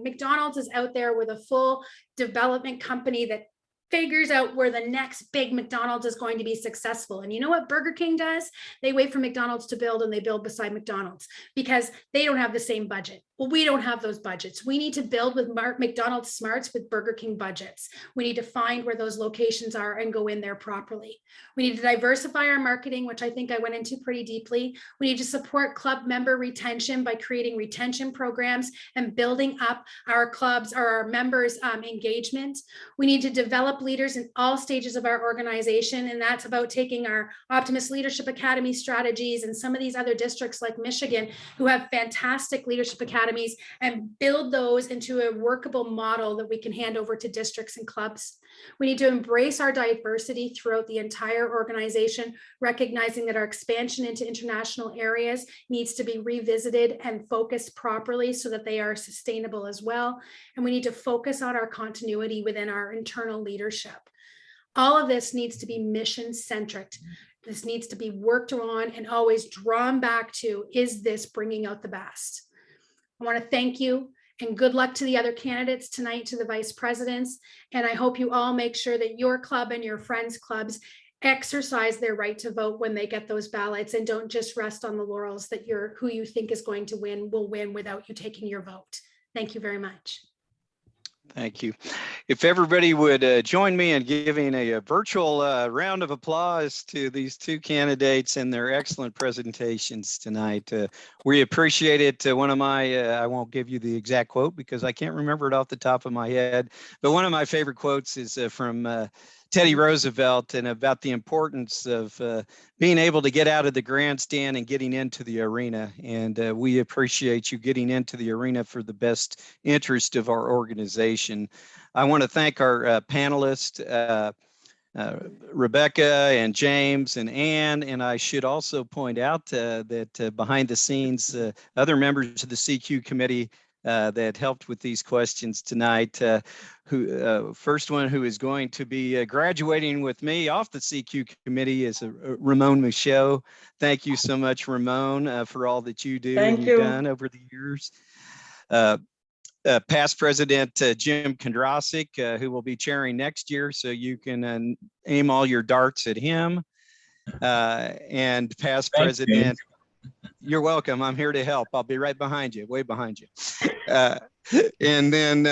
Speaker 4: McDonald's is out there with a full development company that figures out where the next big McDonald's is going to be successful. And you know what Burger King does? They wait for McDonald's to build, and they build beside McDonald's because they don't have the same budget. Well, we don't have those budgets. We need to build with McDonald's smarts with Burger King budgets. We need to find where those locations are and go in there properly. We need to diversify our marketing, which I think I went into pretty deeply. We need to support club member retention by creating retention programs and building up our clubs or our members' engagement. We need to develop leaders in all stages of our organization, and that's about taking our Optimist Leadership Academy strategies and some of these other districts like Michigan who have fantastic leadership academies and build those into a workable model that we can hand over to districts and clubs. We need to embrace our diversity throughout the entire organization, recognizing that our expansion into international areas needs to be revisited and focused properly so that they are sustainable as well. And we need to focus on our continuity within our internal leadership. All of this needs to be mission-centric. This needs to be worked on and always drawn back to, is this bringing out the best? I want to thank you and good luck to the other candidates tonight, to the vice presidents. And I hope you all make sure that your club and your friends' clubs exercise their right to vote when they get those ballots, and don't just rest on the laurels that who you think is going to win will win without you taking your vote. Thank you very much.
Speaker 3: Thank you. If everybody would join me in giving a virtual round of applause to these two candidates and their excellent presentations tonight. We appreciate it. One of my, I won't give you the exact quote because I can't remember it off the top of my head, but one of my favorite quotes is from Teddy Roosevelt, and about the importance of being able to get out of the grandstand and getting into the arena. And we appreciate you getting into the arena for the best interest of our organization. I want to thank our panelists, Rebecca and James and Ann. And I should also point out that behind the scenes, other members of the CQ committee that helped with these questions tonight. First one who is going to be graduating with me off the CQ committee is Ramon Michaud. Thank you so much, Ramon, for all that you do and you've done over the years. Past President Jim Kondrasik, who will be chairing next year, so you can aim all your darts at him. And past President, you're welcome. I'm here to help. I'll be right behind you, way behind you. And then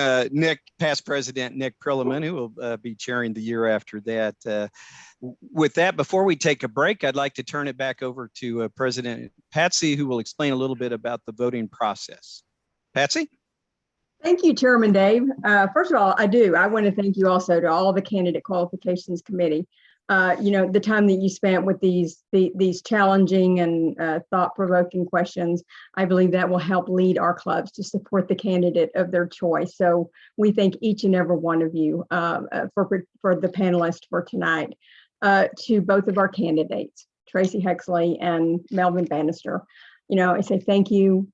Speaker 3: past President Nick Prilliman, who will be chairing the year after that. With that, before we take a break, I'd like to turn it back over to President Patsy, who will explain a little bit about the voting process. Patsy?
Speaker 6: Thank you, Chairman Dave. First of all, I want to thank you also to all the Candidate Qualifications Committee. The time that you spent with these challenging and thought-provoking questions, I believe that will help lead our clubs to support the candidate of their choice. So we thank each and every one of you for the panelists for tonight. To both of our candidates, Tracy Huxley and Melvin Bannister, I say thank you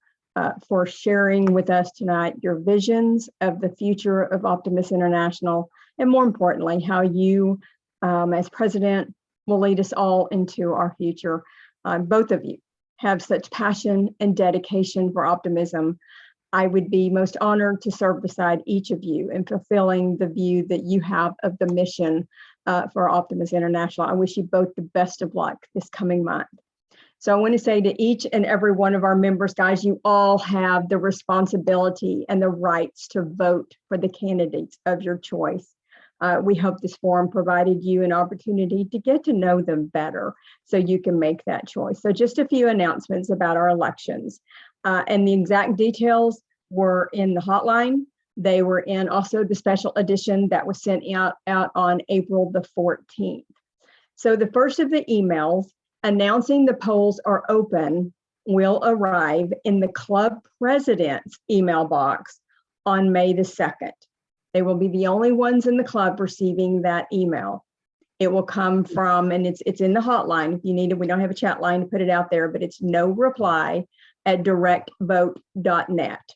Speaker 6: for sharing with us tonight your visions of the future of Optimist International, and more importantly, how you as president will lead us all into our future. Both of you have such passion and dedication for optimism. I would be most honored to serve beside each of you in fulfilling the view that you have of the mission for Optimist International. I wish you both the best of luck this coming month. So I want to say to each and every one of our members, guys, you all have the responsibility and the rights to vote for the candidates of your choice. We hope this forum provided you an opportunity to get to know them better so you can make that choice. So just a few announcements about our elections. And the exact details were in the hotline. They were in also the special edition that was sent out on April the 14th. So the first of the emails announcing the polls are open will arrive in the club president's email box on May the 2nd. They will be the only ones in the club receiving that email. It will come from, and it's in the hotline if you need it. We don't have a chat line to put it out there, but it's noreply@directvote.net.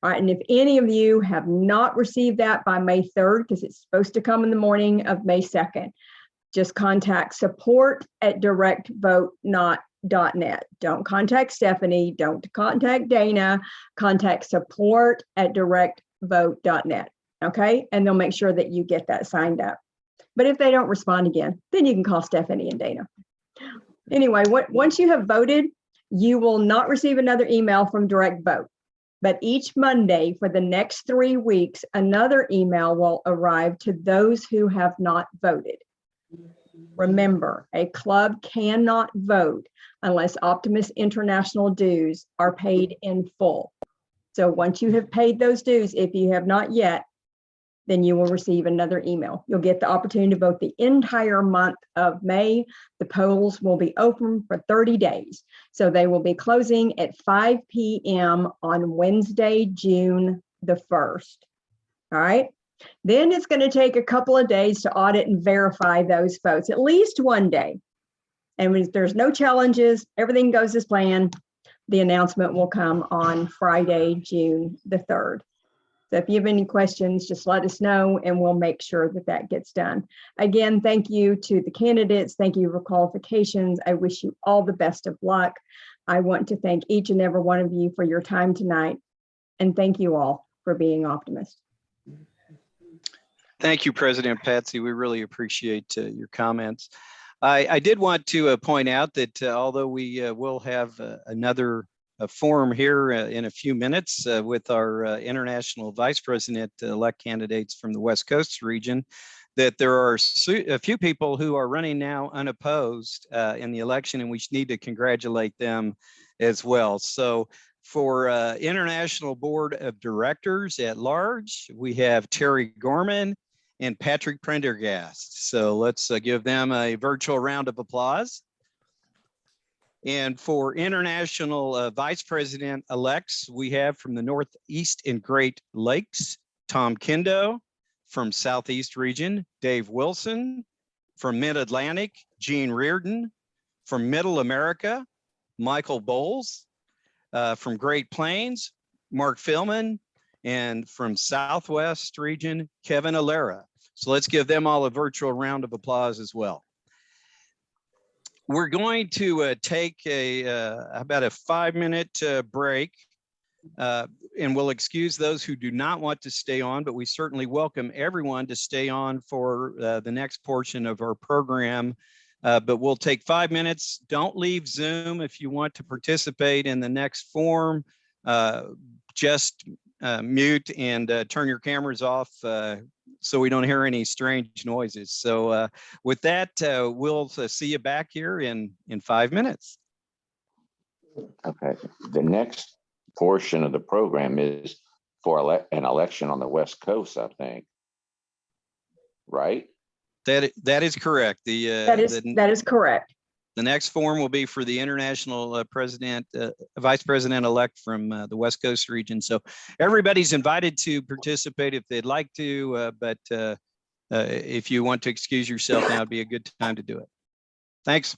Speaker 6: All right, and if any of you have not received that by May 3rd, because it's supposed to come in the morning of May 2nd, just contact support@directvote.net. Don't contact Stephanie, don't contact Dana, contact support@directvote.net. Okay, and they'll make sure that you get that signed up. But if they don't respond again, then you can call Stephanie and Dana. Anyway, once you have voted, you will not receive another email from Direct Vote. But each Monday for the next 3 weeks, another email will arrive to those who have not voted. Remember, a club cannot vote unless Optimist International dues are paid in full. So once you have paid those dues, if you have not yet, then you will receive another email. You'll get the opportunity to vote the entire month of May. The polls will be open for 30 days. So they will be closing at 5 p.m. on Wednesday, June the 1st. All right. Then it's going to take a couple of days to audit and verify those votes, at least one day. And if there's no challenges, everything goes as planned, the announcement will come on Friday, June the 3rd. So if you have any questions, just let us know and we'll make sure that that gets done. Again, thank you to the candidates. Thank you for qualifications. I wish you all the best of luck. I want to thank each and every one of you for your time tonight. And thank you all for being optimists.
Speaker 3: Thank you, President Patsy. We really appreciate your comments. I did want to point out that although we will have another forum here in a few minutes with our international vice president elect candidates from the West Coast region, that there are a few people who are running now unopposed in the election, and we need to congratulate them as well. So for International Board of Directors at large, we have Terry Gorman and Patrick Prendergast. So let's give them a virtual round of applause. And for international vice president elects, we have from the Northeast and Great Lakes, Tom Kindo. From Southeast region, Dave Wilson. From Mid-Atlantic, Gene Reardon. From Middle America, Michael Bowles. From Great Plains, Mark Philman. And from Southwest region, Kevin Alera. So let's give them all a virtual round of applause as well. We're going to take about a 5-minute break, and we'll excuse those who do not want to stay on, but we certainly welcome everyone to stay on for the next portion of our program. But we'll take 5 minutes. Don't leave Zoom if you want to participate in the next forum. Just mute and turn your cameras off so we don't hear any strange noises. So with that, we'll see you back here in 5 minutes.
Speaker 9: Okay. The next portion of the program is for an election on the West Coast, I think. Right?
Speaker 3: That is correct.
Speaker 6: That is correct.
Speaker 3: The next forum will be for the international vice president-elect from the West Coast region. So everybody's invited to participate if they'd like to, but if you want to excuse yourself, now would be a good time to do it. Thanks.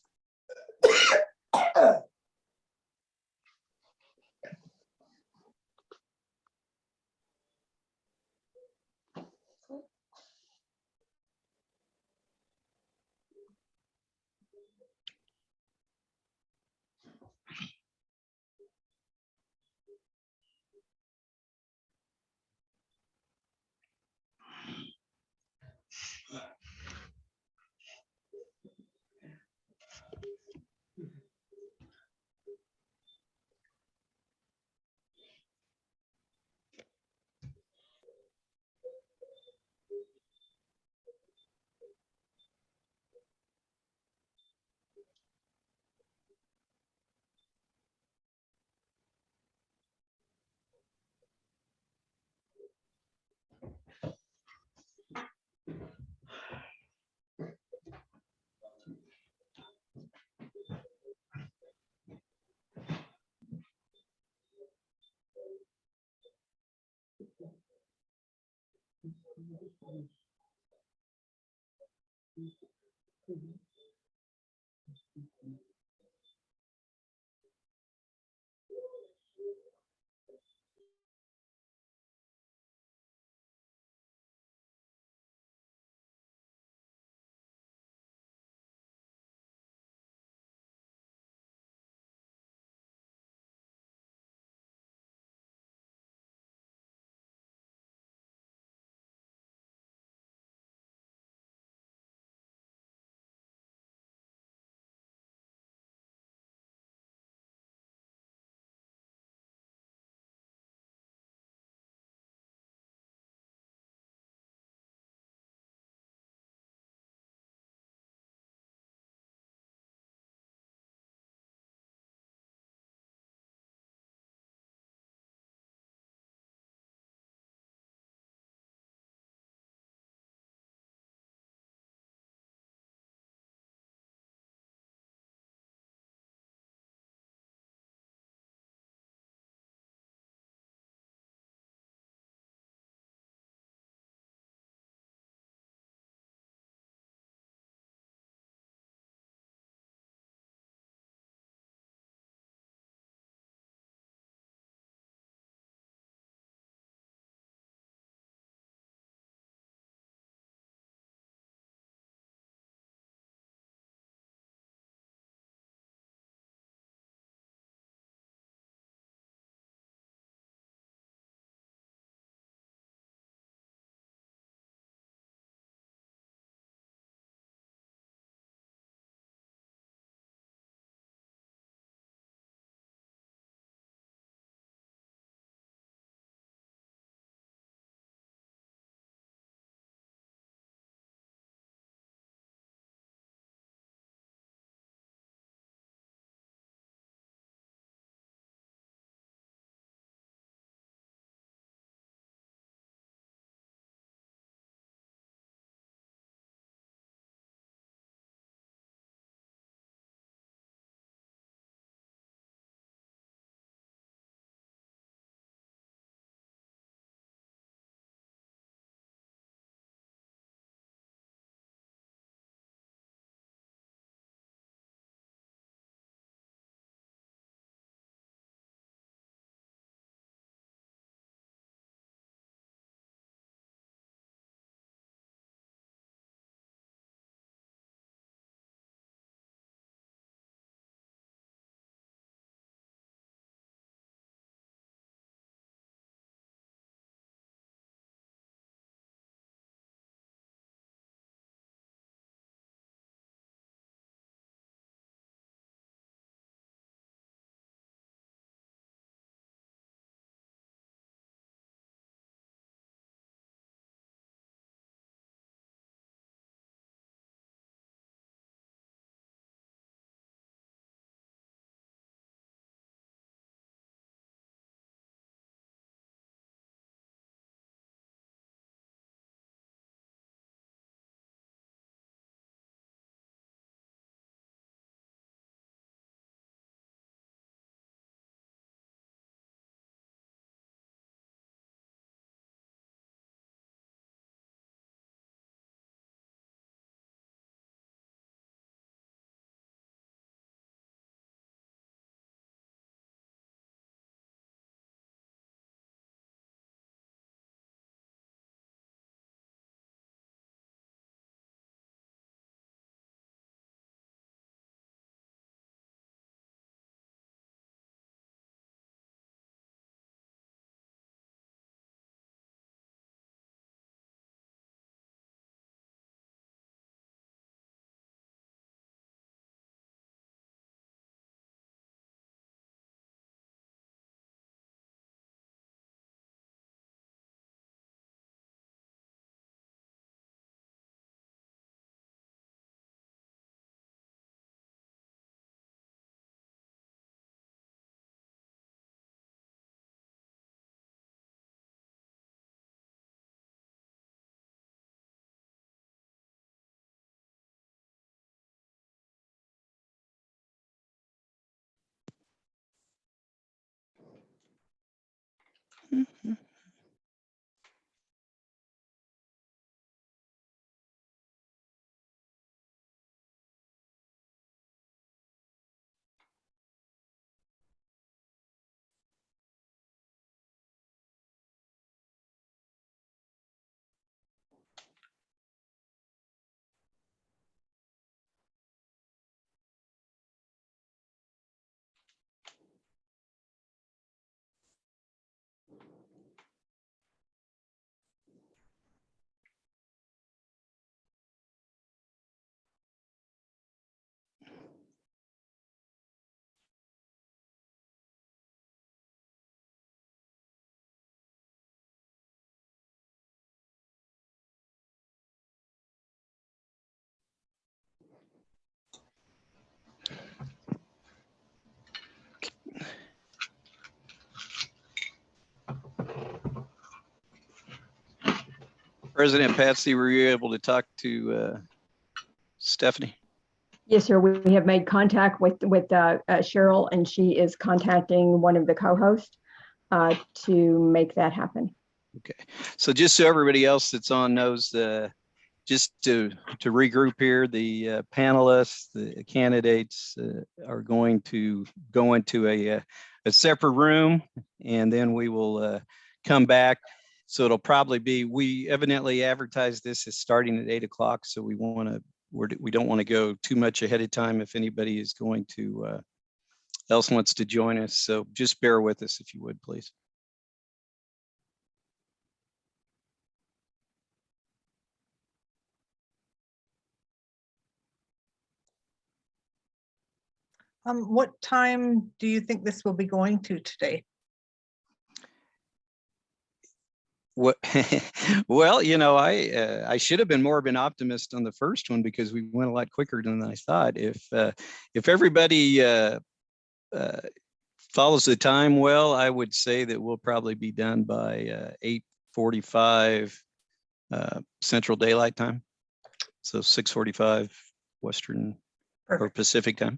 Speaker 3: President Patsy, were you able to talk to Stephanie?
Speaker 6: Yes, sir. We have made contact with Cheryl, and she is contacting one of the co-hosts to make that happen.
Speaker 3: Okay, so just so everybody else that's on knows, just to regroup here, the panelists, the candidates are going to go into a separate room, and then we will come back. So it'll probably be, we evidently advertised this as starting at 8 o'clock. So we don't want to go too much ahead of time if anybody is going to else wants to join us. So just bear with us if you would, please.
Speaker 10: What time do you think this will be going to today?
Speaker 3: What? Well, you know, I should have been more of an optimist on the first one because we went a lot quicker than I thought. If everybody follows the time well, I would say that we'll probably be done by 8:45 Central Daylight Time, so 6:45 Western or Pacific time.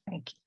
Speaker 10: Thank you.